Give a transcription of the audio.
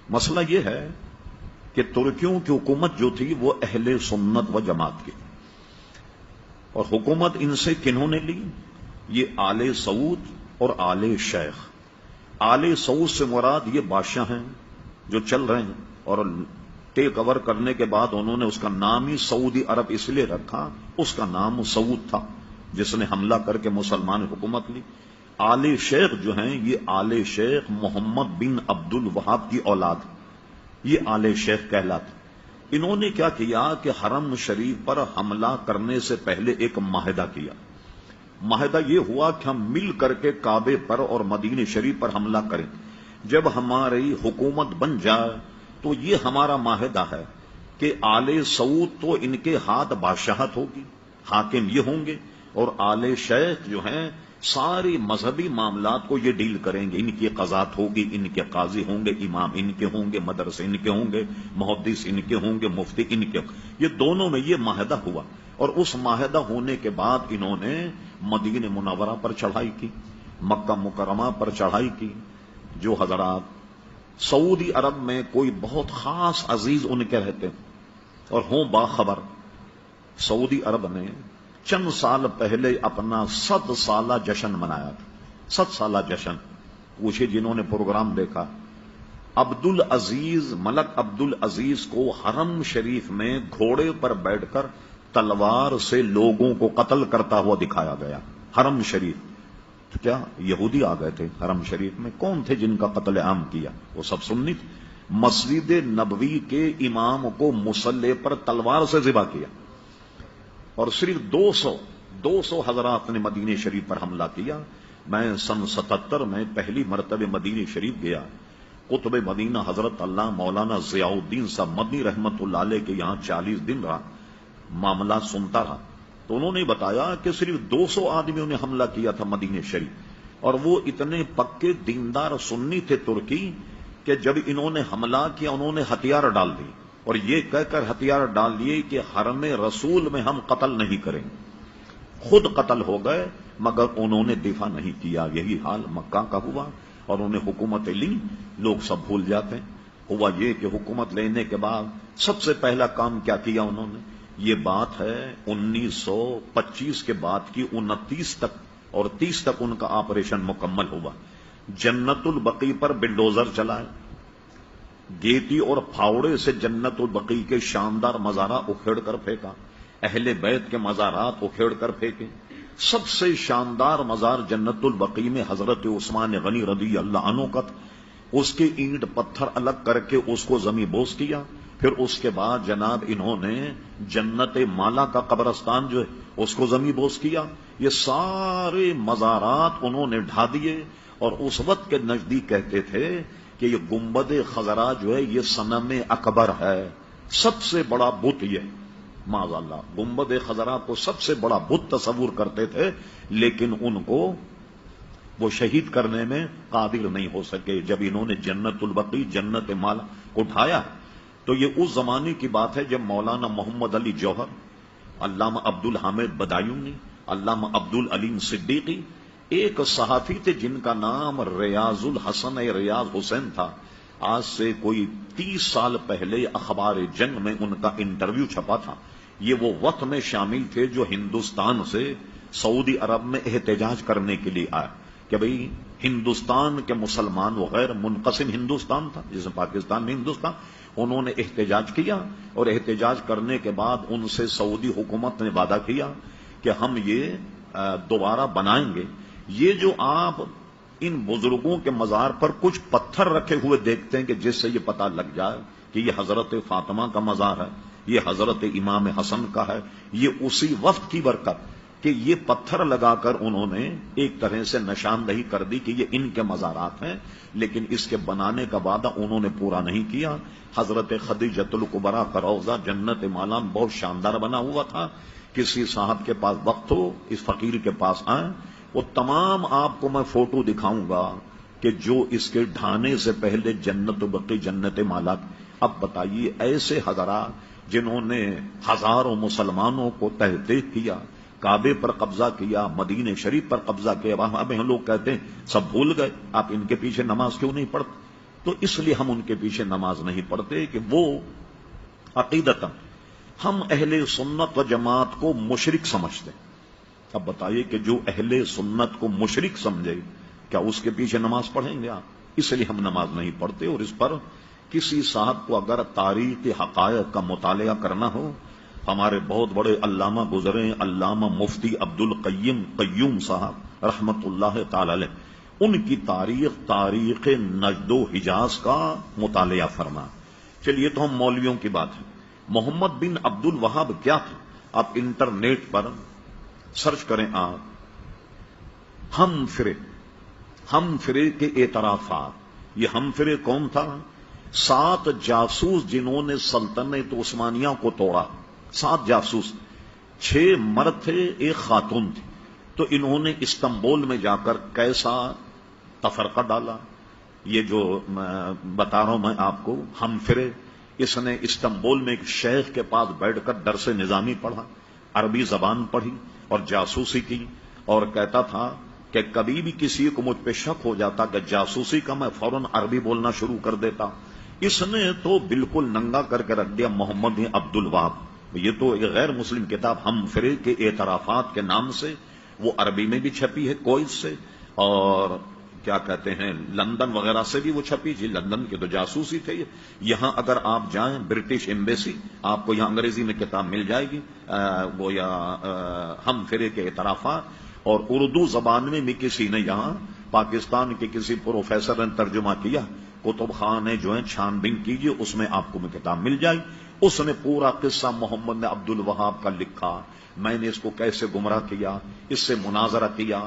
مسئلہ یہ ہے کہ ترکیوں کی حکومت جو تھی وہ اہل سنت و جماعت کی، اور حکومت ان سے کنہوں نے لی؟ یہ آل سعود اور آل شیخ۔ آل سعود سے مراد یہ بادشاہ ہیں جو چل رہے ہیں، اور ٹیک اوور کرنے کے بعد انہوں نے اس کا نام ہی سعودی عرب اس لیے رکھا، اس کا نام سعود تھا جس نے حملہ کر کے مسلمان حکومت لی۔ آل شیخ جو ہیں یہ آل شیخ محمد بن عبد الوہاب کی اولاد، یہ آل شیخ کہلاتے۔ انہوں نے کیا کیا کہ حرم شریف پر حملہ کرنے سے پہلے ایک معاہدہ کیا۔ معاہدہ یہ ہوا کہ ہم مل کر کے کعبے پر اور مدینہ شریف پر حملہ کریں، جب ہماری حکومت بن جائے تو یہ ہمارا معاہدہ ہے کہ آل سعود تو ان کے ہاتھ بادشاہت ہوگی، حاکم یہ ہوں گے، اور آل شیخ جو ہیں ساری مذہبی معاملات کو یہ ڈیل کریں گے، ان کی قضات ہوگی، ان کے قاضی ہوں گے، امام ان کے ہوں گے، مدرسے ان کے ہوں گے، محدث ان کے ہوں گے، مفتی ان کے۔ یہ دونوں میں یہ معاہدہ ہوا، اور اس معاہدہ ہونے کے بعد انہوں نے مدینہ منورہ پر چڑھائی کی، مکہ مکرمہ پر چڑھائی کی۔ جو حضرات سعودی عرب میں کوئی بہت خاص عزیز ان کے رہتے ہیں اور ہوں باخبر، سعودی عرب نے چند سال پہلے اپنا 100 سالہ جشن منایا تھا، 100 سالہ جشن۔ پوچھے جنہوں نے پروگرام دیکھا، ملک عبد العزیز کو حرم شریف میں گھوڑے پر بیٹھ کر تلوار سے لوگوں کو قتل کرتا ہوا دکھایا گیا۔ حرم شریف تو کیا یہودی آ گئے تھے حرم شریف میں؟ کون تھے جن کا قتل عام کیا؟ وہ سب سنی تھے۔ مسجد نبوی کے امام کو مصلی پر تلوار سے ذبح کیا، اور صرف 200 حضرات نے مدینہ شریف پر حملہ کیا۔ میں سن 77 میں پہلی مرتبہ مدینہ شریف گیا، قطب مدینہ حضرت اللہ مولانا ضیاء الدین صاحب مدنی رحمت اللہ علیہ کے یہاں 40 دن رہا، معاملات سنتا رہا، تو انہوں نے بتایا کہ صرف 200 آدمیوں نے حملہ کیا تھا مدینہ شریف، اور وہ اتنے پکے دیندار سنی تھے ترکی کہ جب انہوں نے حملہ کیا انہوں نے ہتھیار ڈال دی، اور یہ کہہ کر ہتھیار ڈال دیے کہ حرم رسول میں ہم قتل نہیں کریں گے۔ خود قتل ہو گئے مگر انہوں نے دفاع نہیں کیا۔ یہی حال مکہ کا ہوا، اور انہوں نے حکومتیں لی، لوگ سب بھول جاتے ہیں۔ ہوا یہ کہ حکومت لینے کے بعد سب سے پہلا کام کیا کیا انہوں نے؟ یہ بات ہے 1925 کے بعد کی 29 تک اور 30 تک ان کا آپریشن مکمل ہوا۔ جنت البقیع پر بلڈوزر چلائے، گیتی اور پھاوڑے سے جنت البقیع کے شاندار مزارات اکھیڑ کر پھینکا، اہل بیت کے مزارات اکھیڑ کر پھینکے۔ سب سے شاندار مزار جنت البقیع میں حضرت عثمان غنی رضی اللہ عنہ کا تھا، اس کے اینٹ پتھر الگ کر کے اس کو زمیں بوس کیا۔ پھر اس کے بعد جناب انہوں نے جنت مالا کا قبرستان جو ہے اس کو زمیں بوس کیا۔ یہ سارے مزارات انہوں نے ڈھا دیے، اور اس وقت کے نزدیک کہتے تھے کہ یہ گنبد خضرا جو ہے یہ صنم اکبر ہے، سب سے بڑا بت یہ، معاذ اللہ گنبد خضرا کو سب سے بڑا بت تصور کرتے تھے، لیکن ان کو وہ شہید کرنے میں قادر نہیں ہو سکے۔ جب انہوں نے جنت البقیع جنت مالا کو اٹھایا تو یہ اس زمانے کی بات ہے جب مولانا محمد علی جوہر، علامہ عبد الحامد بدایونی، علامہ عبد العلیم صدیقی، ایک صحافی تھے جن کا نام ریاض الحسن ریاض حسین تھا۔ آج سے کوئی 30 سال پہلے اخبار جنگ میں ان کا انٹرویو چھپا تھا۔ یہ وہ وقت میں شامل تھے جو ہندوستان سے سعودی عرب میں احتجاج کرنے کے لیے آئے کہ بھئی ہندوستان کے مسلمان وغیر منقسم ہندوستان تھا جس میں پاکستان میں ہندوستان، انہوں نے احتجاج کیا، اور احتجاج کرنے کے بعد ان سے سعودی حکومت نے وعدہ کیا کہ ہم یہ دوبارہ بنائیں گے۔ یہ جو آپ ان بزرگوں کے مزار پر کچھ پتھر رکھے ہوئے دیکھتے ہیں کہ جس سے یہ پتہ لگ جائے کہ یہ حضرت فاطمہ کا مزار ہے، یہ حضرت امام حسن کا ہے، یہ اسی وقت کی برکت کہ یہ پتھر لگا کر انہوں نے ایک طرح سے نشاندہی کر دی کہ یہ ان کے مزارات ہیں، لیکن اس کے بنانے کا وعدہ انہوں نے پورا نہیں کیا۔ حضرت خدیجۃ الکبریٰ کا روضہ جنت مالا بہت شاندار بنا ہوا تھا۔ کسی صاحب کے پاس وقت ہو اس فقیر کے پاس آئیں، وہ تمام آپ کو میں فوٹو دکھاؤں گا کہ جو اس کے ڈھانے سے پہلے جنت البقیع جنت مالا۔ اب بتائیے ایسے حضرات جنہوں نے ہزاروں مسلمانوں کو تحقیق کیا، کعبے پر قبضہ کیا، مدینہ شریف پر قبضہ کیا، وہاں ہم لوگ کہتے ہیں سب بھول گئے، آپ ان کے پیچھے نماز کیوں نہیں پڑھتے؟ تو اس لیے ہم ان کے پیچھے نماز نہیں پڑھتے کہ وہ عقیدتاً ہم اہل سنت و جماعت کو مشرک سمجھتے ہیں۔ اب بتائیے کہ جو اہل سنت کو مشرک سمجھے کیا اس کے پیچھے نماز پڑھیں گے آپ؟ اس لیے ہم نماز نہیں پڑھتے۔ اور اس پر کسی صاحب کو اگر تاریخ حقائق کا مطالعہ کرنا ہو، ہمارے بہت بڑے علامہ گزرے علامہ مفتی عبد القیم قیوم صاحب رحمت اللہ تعالی علیہ، ان کی تاریخ نجد و حجاز کا مطالعہ فرما۔ چلیے تو ہم مولویوں کی بات ہے، محمد بن عبد الوہاب کیا تھا؟ آپ انٹرنیٹ پر سرچ کریں آپ، ہم فرے کے اعترافات۔ یہ ہم فرے کون تھا؟ 7 جاسوس جنہوں نے سلطنت عثمانیہ کو توڑا، 7 جاسوس، 6 مرد تھے، 1 خاتون تھی۔ تو انہوں نے استنبول میں جا کر کیسا تفرقہ ڈالا، یہ جو بتا رہا ہوں میں آپ کو، ہم فرے، اس نے استنبول میں ایک شیخ کے پاس بیٹھ کر درس نظامی پڑھا، عربی زبان پڑھی اور جاسوسی کی، اور کہتا تھا کہ کبھی بھی کسی کو مجھ پہ شک ہو جاتا کہ جاسوسی کا، میں فوراً عربی بولنا شروع کر دیتا۔ اس نے تو بالکل ننگا کر کے رکھ دیا محمد بن عبد الوہاب۔ یہ تو ایک غیر مسلم کتاب ہم فرے کے اعترافات کے نام سے، وہ عربی میں بھی چھپی ہے کویت سے، اور کیا کہتے ہیں لندن وغیرہ سے بھی وہ چھپی، جی لندن کے تو جاسوس ہی تھے یہ۔ یہاں اگر آپ جائیں برٹش ایمبیسی، آپ کو یہاں انگریزی میں کتاب مل جائے گی، وہ یا ہم فرے کے اعترافات، اور اردو زبان میں بھی کسی نے یہاں پاکستان کے کسی پروفیسر نے ترجمہ کیا، کتب خان ہے جو ہے چھان بین کیجئے، اس میں آپ کو میں کتاب مل جائے۔ اس نے پورا قصہ محمد بن عبد الوہاب کا لکھا، میں نے اس کو کیسے گمراہ کیا، اس سے مناظرہ کیا۔